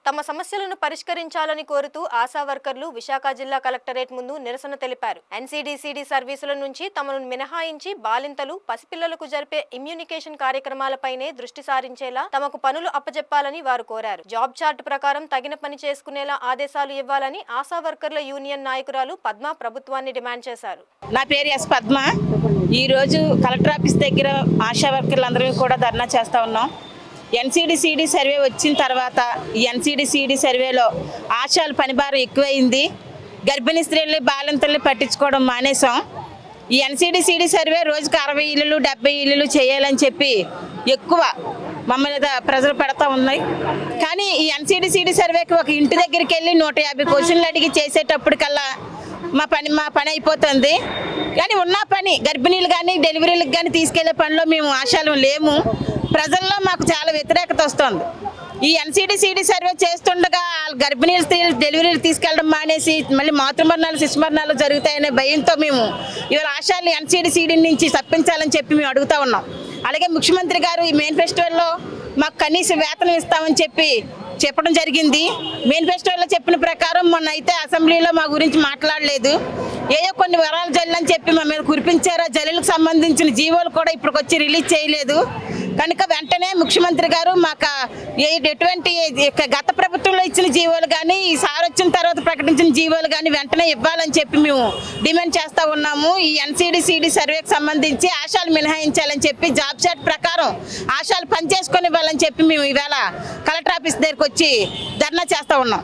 తమ సమస్యలను పరిష్కరించాలని కోరుతూ ఆశా వర్కర్లు విశాఖ జిల్లా కలెక్టరేట్ ముందు నిరసన తెలిపారు. ఎన్సీడీసీడీ సర్వీసుల నుంచి తమను మినహాయించి బాలింతలు, పసిపిల్లలకు జరిపే ఇమ్యూనికేషన్ కార్యక్రమాలపైనే దృష్టి సారించేలా తమకు పనులు అప్పజెప్పాలని వారు కోరారు. జాబ్ చార్ట్ ప్రకారం తగిన పని చేసుకునేలా ఆదేశాలు ఇవ్వాలని ఆశా వర్కర్ల యూనియన్ నాయకురాలు పద్మ ప్రభుత్వాన్ని డిమాండ్ చేశారు. నా పేరు ఎస్ పద్మ. ఈరోజు కలెక్టర్ ఆఫీస్ దగ్గర ఆశా వర్కర్లందరూ కూడా ధర్నా చేస్తూ ఉన్నాం. ఎన్సీడీసీడీ సర్వే వచ్చిన తర్వాత ఈ ఎన్సీడీసీడీ సర్వేలో ఆశాల పనిభారం ఎక్కువైంది. గర్భిణీ స్త్రీల్ని, బాలింతల్ని పట్టించుకోవడం మానేసాం. ఈ ఎన్సీడీసీడీ సర్వే రోజుకి 60 ఇళ్ళు 70 ఇళ్ళు చేయాలని చెప్పి ఎక్కువ మమ్మల్ని ప్రజలు పెడతా ఉన్నాయి. కానీ ఈ ఎన్సీడీసీడీ సర్వేకి ఒక ఇంటి దగ్గరికి వెళ్ళి 150 క్వశ్చన్లు అడిగి చేసేటప్పటికల్లా మా పని అయిపోతుంది. కానీ ఉన్న పని గర్భిణీలు కానీ డెలివరీలకు కానీ తీసుకెళ్లే పనిలో మేము ఆశాలు లేము. ప్రజల్లో మాకు చాలా వ్యతిరేకత వస్తుంది. ఈ ఎన్సీడీసీడీ సర్వే చేస్తుండగా గర్భిణీల స్త్రీలు డెలివరీలు తీసుకెళ్ళడం మానేసి మళ్ళీ మాతృమరణాలు, శిశుమరణాలు జరుగుతాయనే భయంతో మేము ఇవాళ ఆశాలు ఎన్సీడీసీడీ నుంచి తప్పించాలని చెప్పి మేము అడుగుతా ఉన్నాం. అలాగే ముఖ్యమంత్రి గారు ఈ మేనిఫెస్టోలో మాకు కనీస వేతనం ఇస్తామని చెప్పడం జరిగింది. మేనిఫెస్టోలో చెప్పిన ప్రకారం మొన్న అయితే అసెంబ్లీలో మా గురించి మాట్లాడలేదు. ఏయో కొన్ని వరాల జల్లు అని చెప్పి మా మీద కురిపించారో జల్లులకు సంబంధించిన జీవోలు కూడా ఇప్పటికొచ్చి రిలీజ్ చేయలేదు. కనుక వెంటనే ముఖ్యమంత్రి గారు మాకు ఎటువంటి గత ప్రభుత్వంలో ఇచ్చిన జీవోలు కానీ ఈసారి వచ్చిన తర్వాత ప్రకటించిన జీవోలు కానీ వెంటనే ఇవ్వాలని చెప్పి మేము డిమాండ్ చేస్తూ ఉన్నాము. ఈ ఎన్సీడీసీడీ సర్వేకి సంబంధించి ఆశాలు మినహాయించాలని చెప్పి జాబ్ చార్ట్ ప్రకారం ఆశాలు పనిచేసుకొని ఇవ్వాలని చెప్పి మేము ఈవేళ కలెక్టర్ ఆఫీస్ దగ్గరికి వచ్చి ధర్నా చేస్తూ ఉన్నాం.